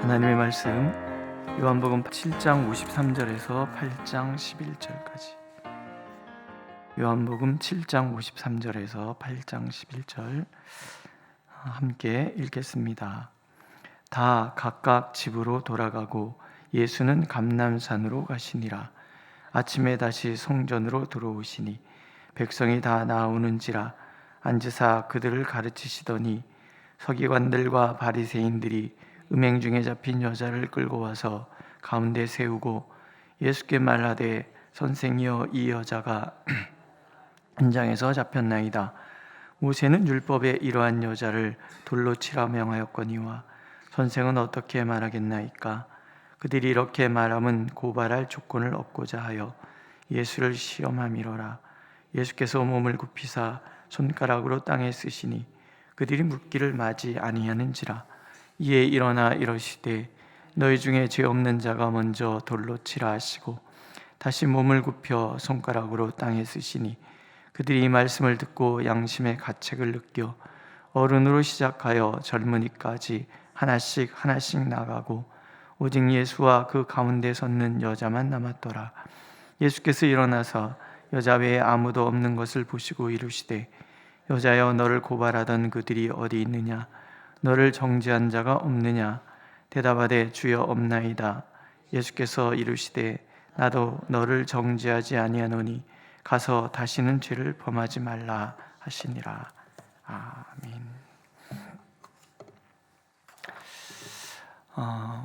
하나님의 말씀 요한복음 7장 53절에서 8장 11절까지. 요한복음 7장 53절에서 8장 11절 함께 읽겠습니다. 다 각각 집으로 돌아가고 예수는 감람산으로 가시니라. 아침에 다시 성전으로 들어오시니 백성이 다 나오는지라 앉으사 그들을 가르치시더니 서기관들과 바리새인들이 음행 중에 잡힌 여자를 끌고 와서 가운데 세우고 예수께 말하되 선생이여 이 여자가 현장에서 잡혔나이다. 모세는 율법에 이러한 여자를 돌로 치라 명하였거니와 선생은 어떻게 말하겠나이까? 그들이 이렇게 말함은 고발할 조건을 얻고자 하여 예수를 시험함이로라. 예수께서 몸을 굽히사 손가락으로 땅에 쓰시니 그들이 묻기를 마지 아니하는지라. 이에 일어나 이러시되 너희 중에 죄 없는 자가 먼저 돌로 치라 하시고 다시 몸을 굽혀 손가락으로 땅에 쓰시니 그들이 이 말씀을 듣고 양심의 가책을 느껴 어른으로 시작하여 젊은이까지 하나씩 나가고 오직 예수와 그 가운데 섰는 여자만 남았더라. 예수께서 일어나서 여자 외에 아무도 없는 것을 보시고 이르시되 여자여 너를 고발하던 그들이 어디 있느냐? 너를 정죄한 자가 없느냐? 대답하되 주여 없나이다. 예수께서 이르시되 나도 너를 정죄하지 아니하노니 가서 다시는 죄를 범하지 말라 하시니라. 아멘.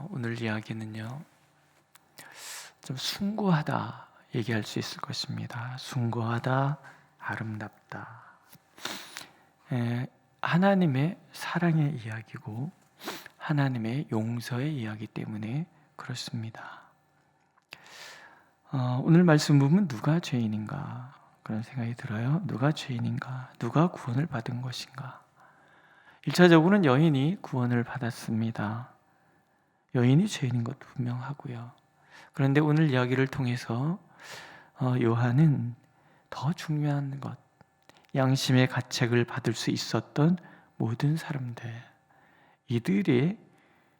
오늘 이야기는요, 좀 숭고하다 얘기할 수 있을 것입니다. 숭고하다, 아름답다. 하나님의 사랑의 이야기고 하나님의 용서의 이야기 때문에 그렇습니다. 오늘 말씀 보면 누가 죄인인가 그런 생각이 들어요. 누가 죄인인가? 누가 구원을 받은 것인가? 1차적으로는 여인이 구원을 받았습니다. 여인이 죄인인 것도 분명하고요. 그런데 오늘 이야기를 통해서 요한은 더 중요한 것, 양심의 가책을 받을 수 있었던 모든 사람들, 이들이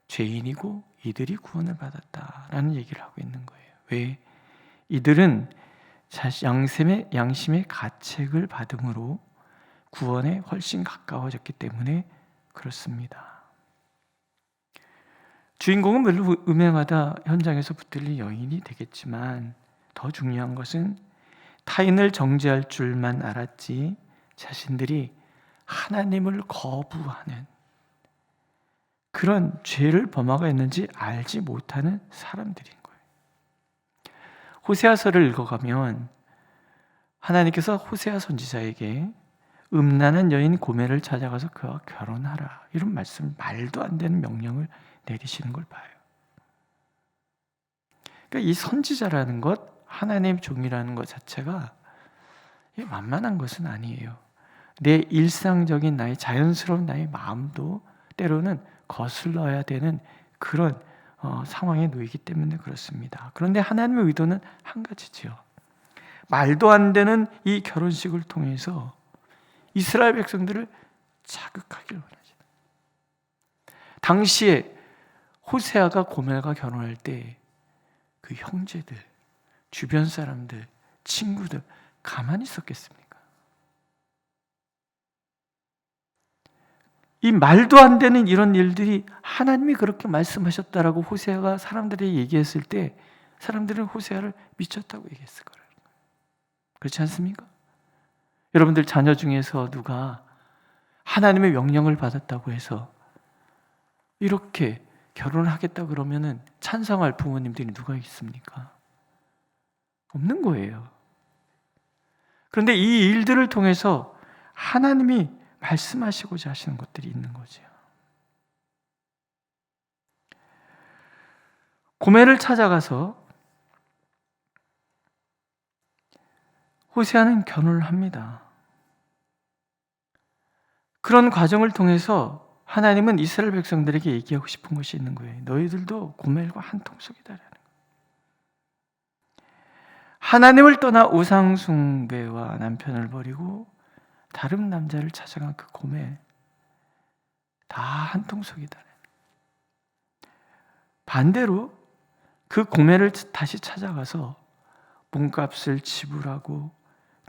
죄인이고 이들이 구원을 받았다라는 얘기를 하고 있는 거예요. 왜? 이들은 양심의 가책을 받음으로 구원에 훨씬 가까워졌기 때문에 그렇습니다. 주인공은 별로 음행하다 현장에서 붙들린 여인이 되겠지만 더 중요한 것은 타인을 정죄할 줄만 알았지 자신들이 하나님을 거부하는 그런 죄를 범하고 있는지 알지 못하는 사람들인 거예요. 호세아서를 읽어가면 하나님께서 호세아 선지자에게 음란한 여인 고멜을 찾아가서 그와 결혼하라 이런 말씀, 말도 안 되는 명령을 내리시는 걸 봐요. 그러니까 이 선지자라는 것, 하나님 종이라는 것 자체가 만만한 것은 아니에요. 내 일상적인 나의 자연스러운 나의 마음도 때로는 거슬러야 되는 그런 상황에 놓이기 때문에 그렇습니다. 그런데 하나님의 의도는 한 가지지요. 말도 안 되는 이 결혼식을 통해서 이스라엘 백성들을 자극하기를 원하죠. 당시에 호세아가 고멜과 결혼할 때 그 형제들, 주변 사람들, 친구들 가만히 있었겠습니까? 이 말도 안 되는 이런 일들이 하나님이 그렇게 말씀하셨다라고 호세아가 사람들에게 얘기했을 때 사람들은 호세아를 미쳤다고 얘기했을 거예요. 그렇지 않습니까? 여러분들 자녀 중에서 누가 하나님의 명령을 받았다고 해서 이렇게 결혼하겠다 그러면은 찬성할 부모님들이 누가 있습니까? 없는 거예요. 그런데 이 일들을 통해서 하나님이 말씀하시고자 하시는 것들이 있는 거죠. 고멜을 찾아가서 호세아는 결혼을 합니다. 그런 과정을 통해서 하나님은 이스라엘 백성들에게 얘기하고 싶은 것이 있는 거예요. 너희들도 고멜과 한 통속이다라는 거예요. 하나님을 떠나 우상 숭배와 남편을 버리고 다른 남자를 찾아간 그 고멜 다 한 통속이다. 반대로 그 고매를 다시 찾아가서 몸값을 지불하고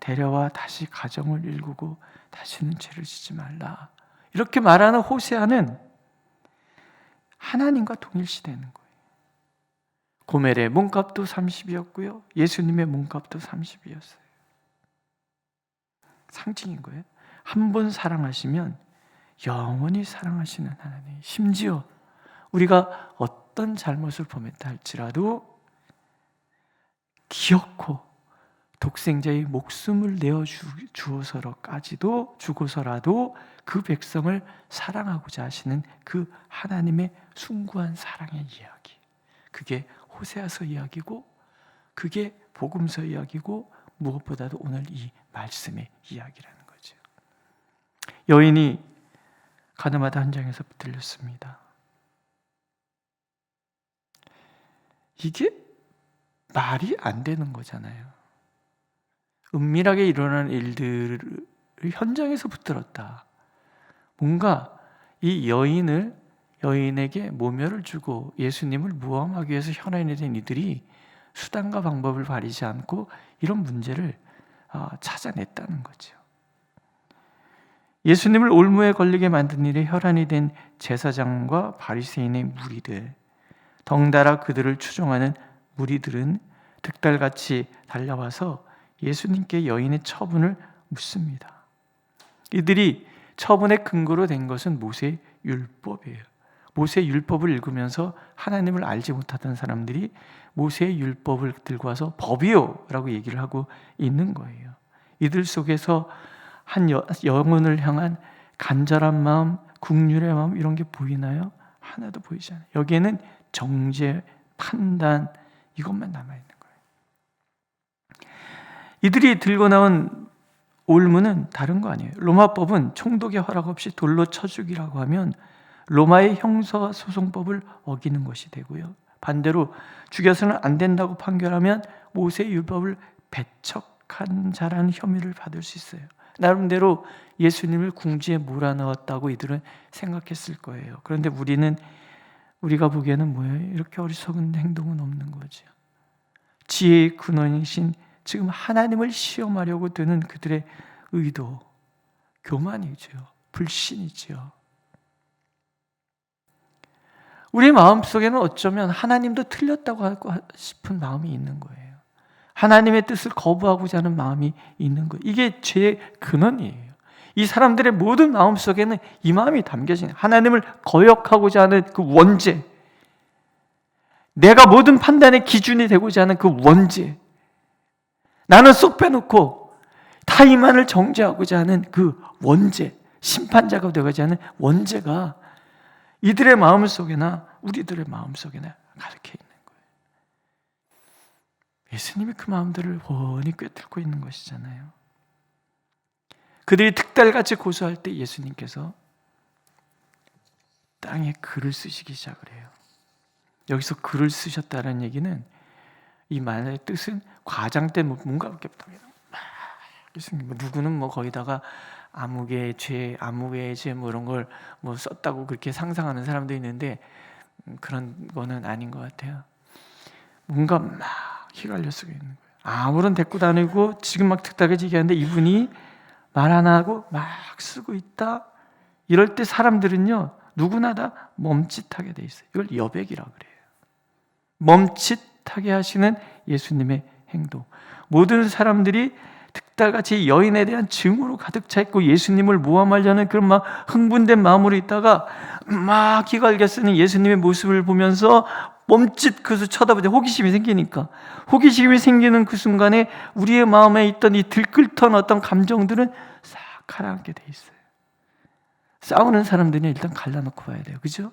데려와 다시 가정을 일구고 다시는 죄를 짓지 말라, 이렇게 말하는 호세아는 하나님과 동일시되는 거예요. 고멜의 몸값도 30이었고요 예수님의 몸값도 30이었어요. 상징인 거예요. 한 번 사랑하시면 영원히 사랑하시는 하나님, 심지어 우리가 어떤 잘못을 범했다 할지라도 기어코 독생자의 목숨을 내어 주고서라도 그 백성을 사랑하고자 하시는 그 하나님의 숭고한 사랑의 이야기, 그게 호세아서 이야기고, 그게 복음서 이야기고, 무엇보다도 오늘 이 말씀의 이야기라는 거죠. 여인이 가늠하다 현장에서 들렸습니다. 이게 말이 안 되는 거잖아요. 은밀하게 일어나는 일들을 현장에서 붙들었다. 뭔가 이 여인에게 모멸을 주고 예수님을 모함하기 위해서 현안이 된 이들이 수단과 방법을 가리지 않고 이런 문제를 찾아냈다는 거죠. 예수님을 올무에 걸리게 만든 일에 혈안이 된 제사장과 바리새인의 무리들, 덩달아 그들을 추종하는 무리들은 득달같이 달려와서 예수님께 여인의 처분을 묻습니다. 이들이 처분의 근거로 된 것은 모세의 율법이에요. 모세의 율법을 읽으면서 하나님을 알지 못하던 사람들이 모세의 율법을 들고 와서 법이요 라고 얘기를 하고 있는 거예요. 이들 속에서 한 영혼을 향한 간절한 마음, 긍휼의 마음, 이런 게 보이나요? 하나도 보이지 않아요. 여기에는 정죄, 판단, 이것만 남아있는 거예요. 이들이 들고 나온 올무는 다른 거 아니에요. 로마법은 총독의 허락 없이 돌로 쳐 죽이라고 하면 로마의 형사소송법을 어기는 것이 되고요, 반대로 죽여서는 안 된다고 판결하면 모세의 율법을 배척한 자라는 혐의를 받을 수 있어요. 나름대로 예수님을 궁지에 몰아넣었다고 이들은 생각했을 거예요. 그런데 우리가 보기에는 뭐예요? 이렇게 어리석은 행동은 없는 거죠. 지혜의 근원이신 지금 하나님을 시험하려고 드는 그들의 의도, 교만이죠. 불신이죠. 우리 마음속에는 어쩌면 하나님도 틀렸다고 하고 싶은 마음이 있는 거예요. 하나님의 뜻을 거부하고자 하는 마음이 있는 거예요. 이게 죄의 근원이에요. 이 사람들의 모든 마음속에는 이 마음이 담겨진, 하나님을 거역하고자 하는 그 원죄, 내가 모든 판단의 기준이 되고자 하는 그 원죄, 나는 쏙 빼놓고 타인만을 정죄하고자 하는 그 원죄, 심판자가 되고자 하는 원죄가 이들의 마음속에나 우리들의 마음속에나 가득해 있는 거예요. 예수님이 그 마음들을 훤히 꿰뚫고 있는 것이잖아요. 그들이 득달같이 고소할 때 예수님께서 땅에 글을 쓰시기 시작을 해요. 여기서 글을 쓰셨다는 얘기는 이 말의 뜻은 과장된 뭔가 이렇게 누구는 거기다가 아무개의 죄 뭐 이런 걸 썼다고 그렇게 상상하는 사람도 있는데 그런 거는 아닌 것 같아요. 뭔가 막 휘갈려 쓰고 있는 거예요. 아무런 대꾸도 안 하고 지금 막 득달같이 얘기하는데 이분이 말 하나 하고 막 쓰고 있다. 이럴 때 사람들은요 누구나 다 멈칫하게 돼 있어요. 이걸 여백이라고 그래요. 멈칫하게 하시는 예수님의 행동. 모든 사람들이 득달같이 여인에 대한 증오로 가득 차 있고 예수님을 모함하려는 그런 막 흥분된 마음으로 있다가 막 기갈겨 쓰는 예수님의 모습을 보면서 멈칫 그래서 쳐다보자. 호기심이 생기니까. 호기심이 생기는 그 순간에 우리의 마음에 있던 이 들끓던 어떤 감정들은 싹 가라앉게 돼 있어요. 싸우는 사람들은 일단 갈라놓고 봐야 돼요. 그죠?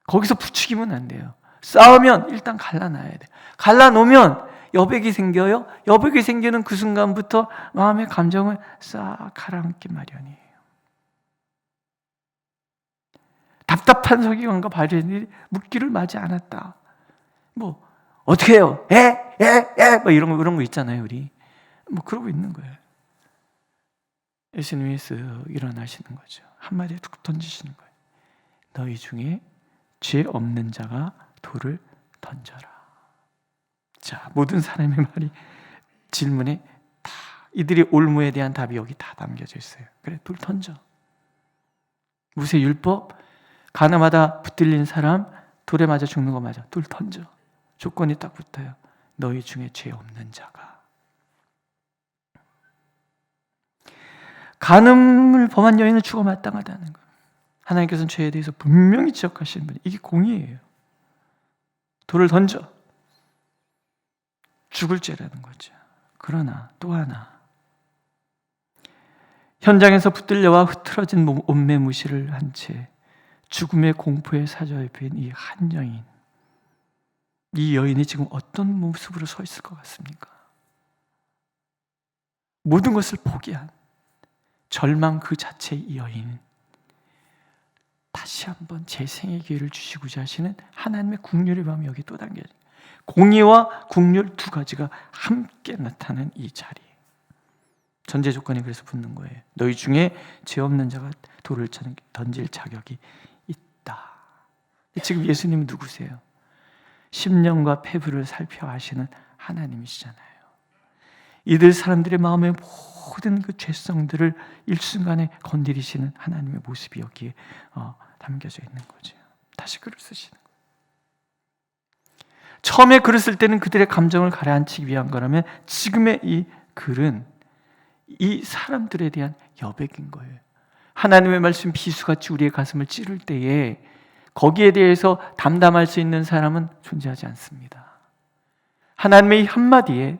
거기서 부추기면 안 돼요. 싸우면 일단 갈라놔야 돼요. 갈라놓으면 여백이 생겨요. 여백이 생기는 그 순간부터 마음의 감정을 싹 가라앉기 마련이에요. 답답한 서기관과 바리새인들이 묻기를 마지 않았다. 어떻게 해요? 이런 거 있잖아요, 우리. 그러고 있는 거예요. 예수님이 쓱 일어나시는 거죠. 한마디에 툭 던지시는 거예요. 너희 중에 죄 없는 자가 돌을 던져라. 자, 모든 사람의 말이 질문에 다 이들의 올무에 대한 답이 여기 다 담겨져 있어요. 그래, 돌 던져. 모세 율법 가나마다 붙들린 사람 돌에 맞아 죽는 거 맞아. 돌 던져. 조건이 딱 붙어요. 너희 중에 죄 없는 자가. 간음을 범한 여인은 죽어 마땅하다는 거예요. 하나님께서는 죄에 대해서 분명히 지적하시는 분이 이게 공의예요. 돌을 던져. 죽을 죄라는 거죠. 그러나 또 하나, 현장에서 붙들려와 흐트러진 옷매무시를 한 채 죽음의 공포에 사로잡힌 이 한 여인, 이 여인이 지금 어떤 모습으로 서 있을 것 같습니까? 모든 것을 포기한 절망 그 자체의 이 여인, 다시 한번 재생의 기회를 주시고자 하시는 하나님의 긍휼의 마음이 여기 또 담겨요. 공의와 긍휼 두 가지가 함께 나타나는 이 자리. 전제 조건이 그래서 붙는 거예요. 너희 중에 죄 없는 자가 돌을 던질 자격이 있다. 지금 예수님은 누구세요? 심령과 폐부를 살펴 아시는 하나님이시잖아요. 이들 사람들의 마음의 모든 그 죄성들을 일순간에 건드리시는 하나님의 모습이 여기에 담겨져 있는 거죠. 다시 글을 쓰시는 거예요. 처음에 글을 쓸 때는 그들의 감정을 가라앉히기 위한 거라면 지금의 이 글은 이 사람들에 대한 여백인 거예요. 하나님의 말씀 비수같이 우리의 가슴을 찌를 때에 거기에 대해서 담담할 수 있는 사람은 존재하지 않습니다. 하나님의 이 한마디에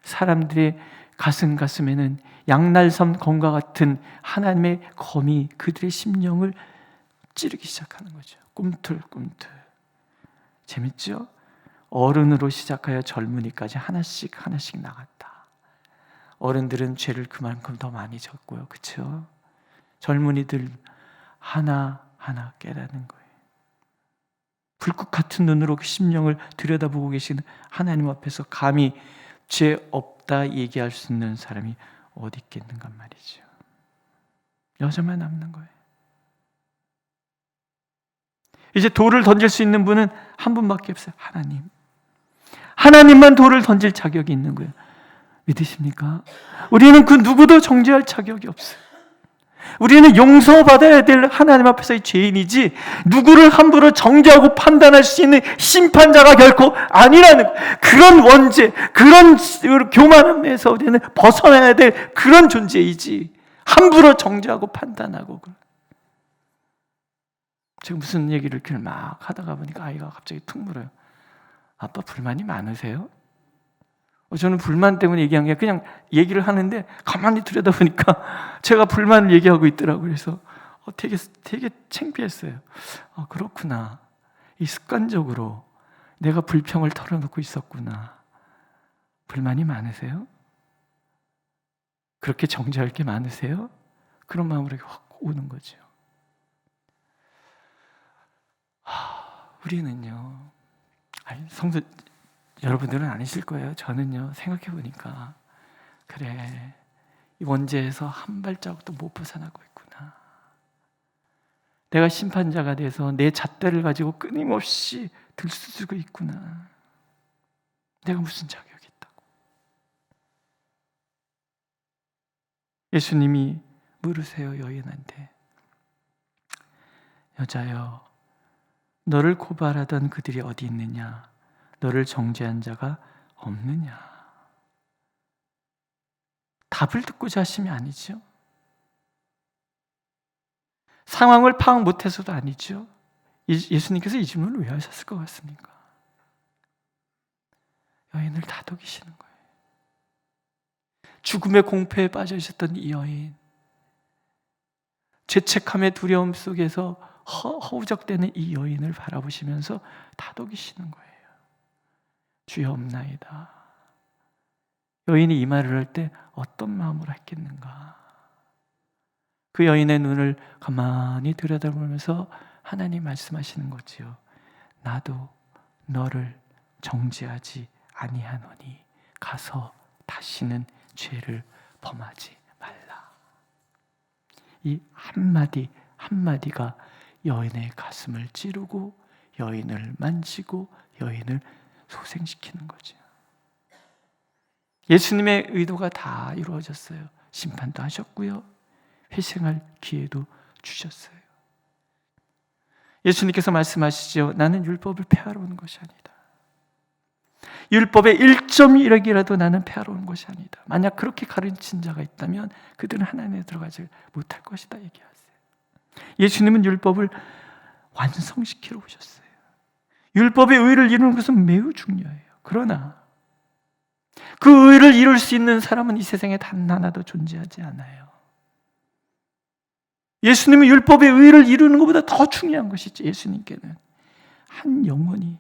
사람들의 가슴에는 양날섬 검과 같은 하나님의 검이 그들의 심령을 찌르기 시작하는 거죠. 꿈틀꿈틀. 재밌죠? 어른으로 시작하여 젊은이까지 하나씩 나갔다. 어른들은 죄를 그만큼 더 많이 졌고요. 그렇죠? 젊은이들 하나하나 깨닫는 거예요. 불꽃 같은 눈으로 그 심령을 들여다보고 계시는 하나님 앞에서 감히 죄 없다 얘기할 수 있는 사람이 어디 있겠는가 말이죠. 여자만 남는 거예요. 이제 돌을 던질 수 있는 분은 한 분밖에 없어요. 하나님. 하나님만 돌을 던질 자격이 있는 거예요. 믿으십니까? 우리는 그 누구도 정죄할 자격이 없어요. 우리는 용서받아야 될 하나님 앞에서의 죄인이지 누구를 함부로 정죄하고 판단할 수 있는 심판자가 결코 아니라는 그런 원죄, 그런 교만함에서 우리는 벗어나야 될 그런 존재이지 함부로 정죄하고 판단하고. 제가 무슨 얘기를 이렇게 막 하다가 보니까 아이가 갑자기 툭 물어요. 아빠 불만이 많으세요? 저는 불만 때문에 얘기한 게 그냥 얘기를 하는데 가만히 들여다보니까 제가 불만을 얘기하고 있더라고요. 그래서 되게 창피했어요. 그렇구나. 이 습관적으로 내가 불평을 털어놓고 있었구나. 불만이 많으세요? 그렇게 정죄할 게 많으세요? 그런 마음으로 확 오는 거죠. 우리는요, 성도 여러분들은 아니실 거예요. 저는요, 생각해보니까 그래, 이 원죄에서 한 발자국도 못 벗어나고 있구나. 내가 심판자가 돼서 내 잣대를 가지고 끊임없이 들쑤고 있구나. 내가 무슨 자격이 있다고. 예수님이 물으세요, 여인한테. 여자여, 너를 고발하던 그들이 어디 있느냐? 너를 정죄한 자가 없느냐? 답을 듣고자 하심이 아니죠. 상황을 파악 못해서도 아니죠. 예수님께서 이 질문을 왜 하셨을 것 같습니까? 여인을 다독이시는 거예요. 죽음의 공포에 빠져 있었던 이 여인, 죄책함의 두려움 속에서 허우적대는 이 여인을 바라보시면서 다독이시는 거예요. 주여 없나이다. 여인이 이 말을 할 때 어떤 마음으로 했겠는가? 그 여인의 눈을 가만히 들여다보면서 하나님 말씀하시는 거지요. 나도 너를 정죄하지 아니하노니 가서 다시는 죄를 범하지 말라. 이 한마디 한마디가 여인의 가슴을 찌르고 여인을 만지고 여인을 소생시키는 거죠. 예수님의 의도가 다 이루어졌어요. 심판도 하셨고요, 회생할 기회도 주셨어요. 예수님께서 말씀하시죠. 나는 율법을 폐하러 온 것이 아니다. 율법의 1.1억이라도 나는 폐하러 온 것이 아니다. 만약 그렇게 가르친 자가 있다면 그들은 하나님에 들어가지 못할 것이다 얘기하세요. 예수님은 율법을 완성시키러 오셨어요. 율법의 의를 이루는 것은 매우 중요해요. 그러나 그 의를 이룰 수 있는 사람은 이 세상에 단 하나도 존재하지 않아요. 예수님은 율법의 의를 이루는 것보다 더 중요한 것이죠. 예수님께는 한 영혼이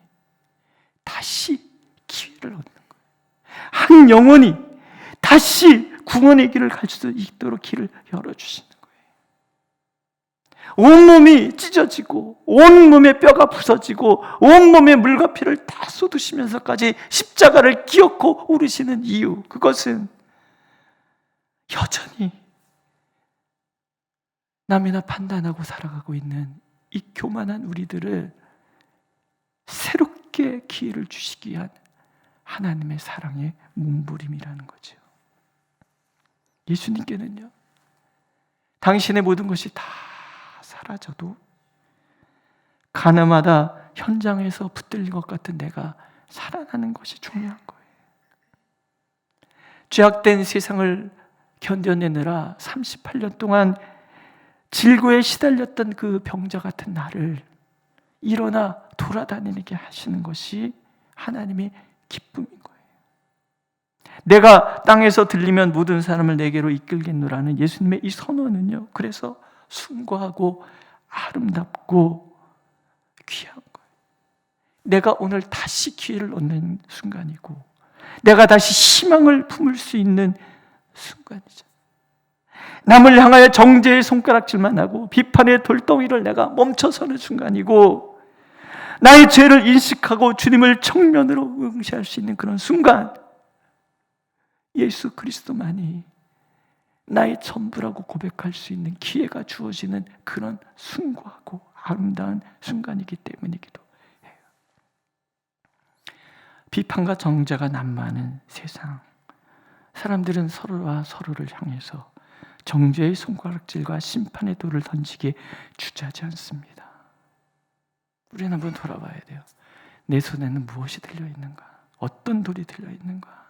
다시 기회를 얻는 거예요. 한 영혼이 다시 구원의 길을 갈 수 있도록 길을 열어주시는 거예요. 온몸이 찢어지고 온몸의 뼈가 부서지고 온몸에 물과 피를 다 쏟으시면서까지 십자가를 기어코 오르시는 이유, 그것은 여전히 남이나 판단하고 살아가고 있는 이 교만한 우리들을 새롭게 기회를 주시기 위한 하나님의 사랑의 몸부림이라는 거죠. 예수님께는요, 당신의 모든 것이 다 사라져도 가나마다 현장에서 붙들린 것 같은 내가 살아나는 것이 중요한 거예요. 죄악된 세상을 견뎌내느라 38년 동안 질고에 시달렸던 그 병자 같은 나를 일어나 돌아다니게 하시는 것이 하나님의 기쁨인 거예요. 내가 땅에서 들리면 모든 사람을 내게로 이끌겠노라는 예수님의 이 선언은요, 그래서 숭고하고 아름답고 귀한 거예요. 내가 오늘 다시 기회를 얻는 순간이고, 내가 다시 희망을 품을 수 있는 순간이죠. 남을 향하여 정죄의 손가락질만 하고 비판의 돌덩이를 내가 멈춰서는 순간이고, 나의 죄를 인식하고 주님을 정면으로 응시할 수 있는 그런 순간, 예수 그리스도만이 나의 전부라고 고백할 수 있는 기회가 주어지는 그런 숭고하고 아름다운 순간이기 때문이기도 해요. 비판과 정죄가 난무하는 세상, 사람들은 서로와 서로를 향해서 정죄의 손가락질과 심판의 돌을 던지기에 주저하지 않습니다. 우리는 한번 돌아봐야 돼요. 내 손에는 무엇이 들려있는가? 어떤 돌이 들려있는가?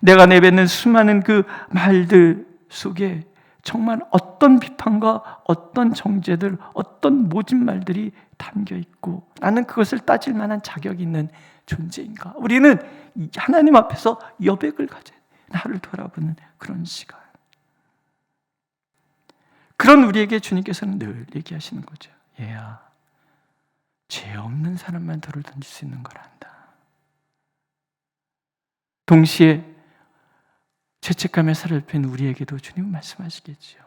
내가 내뱉는 수많은 그 말들 속에 정말 어떤 비판과 어떤 정죄들, 어떤 모진 말들이 담겨있고, 나는 그것을 따질 만한 자격이 있는 존재인가? 우리는 하나님 앞에서 여백을 가져야 돼요. 나를 돌아보는 그런 시간. 그런 우리에게 주님께서는 늘 얘기하시는 거죠. 얘야, 죄 없는 사람만 돌을 던질 수 있는 걸 안다. 동시에 죄책감에 사로잡힌 우리에게도 주님은 말씀하시겠죠.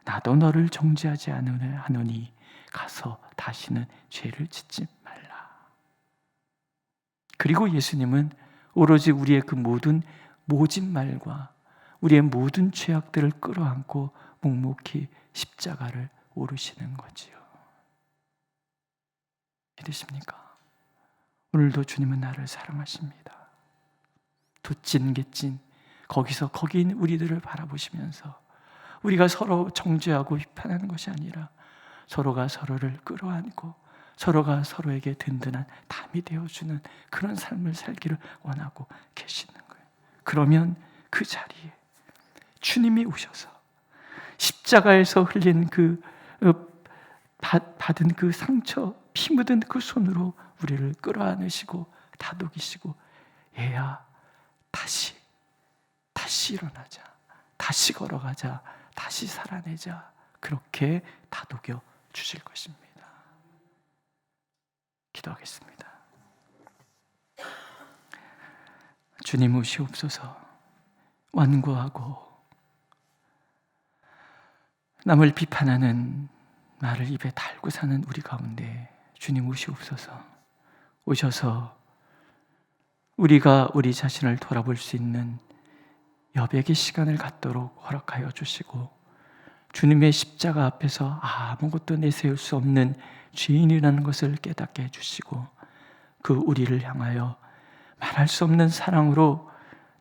나도 너를 정죄하지 않으니 가서 다시는 죄를 짓지 말라. 그리고 예수님은 오로지 우리의 그 모든 모진 말과 우리의 모든 죄악들을 끌어안고 묵묵히 십자가를 오르시는 거지요. 믿으십니까? 오늘도 주님은 나를 사랑하십니다. 돛진 갯진 거기서 거기인 우리들을 바라보시면서 우리가 서로 정죄하고 비판하는 것이 아니라 서로가 서로를 끌어안고 서로가 서로에게 든든한 담이 되어주는 그런 삶을 살기를 원하고 계시는 거예요. 그러면 그 자리에 주님이 오셔서 십자가에서 흘린 그 받은 그 상처, 피 묻은 그 손으로 우리를 끌어안으시고 다독이시고, 얘야, 다시 일어나자, 다시 걸어가자, 다시 살아내자, 그렇게 다독여 주실 것입니다. 기도하겠습니다. 주님 오시옵소서. 완고하고 남을 비판하는 말을 입에 달고 사는 우리 가운데 주님 오시옵소서. 오셔서 우리가 우리 자신을 돌아볼 수 있는 여백의 시간을 갖도록 허락하여 주시고, 주님의 십자가 앞에서 아무것도 내세울 수 없는 죄인이라는 것을 깨닫게 해주시고 그 우리를 향하여 말할 수 없는 사랑으로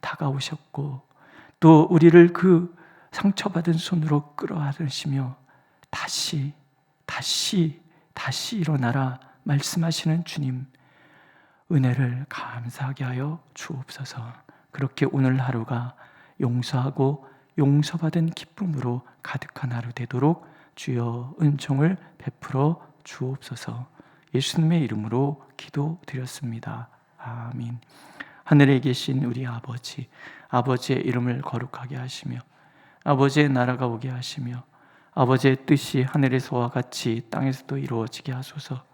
다가오셨고 또 우리를 그 상처받은 손으로 끌어안으시며 다시 일어나라 말씀하시는 주님, 은혜를 감사하게 하여 주옵소서. 그렇게 오늘 하루가 용서하고 용서받은 기쁨으로 가득한 하루 되도록 주여 은총을 베풀어 주옵소서. 예수님의 이름으로 기도드렸습니다. 아멘. 하늘에 계신 우리 아버지, 아버지의 이름을 거룩하게 하시며 아버지의 나라가 오게 하시며 아버지의 뜻이 하늘에서와 같이 땅에서도 이루어지게 하소서.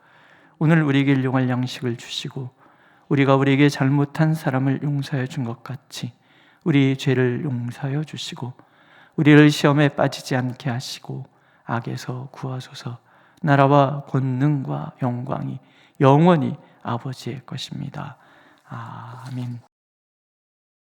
오늘 우리에게 일용할 양식을 주시고 우리가 우리에게 잘못한 사람을 용서해 준 것 같이 우리 죄를 용서하여 주시고 우리를 시험에 빠지지 않게 하시고 악에서 구하소서. 나라와 권능과 영광이 영원히 아버지의 것입니다. 아멘.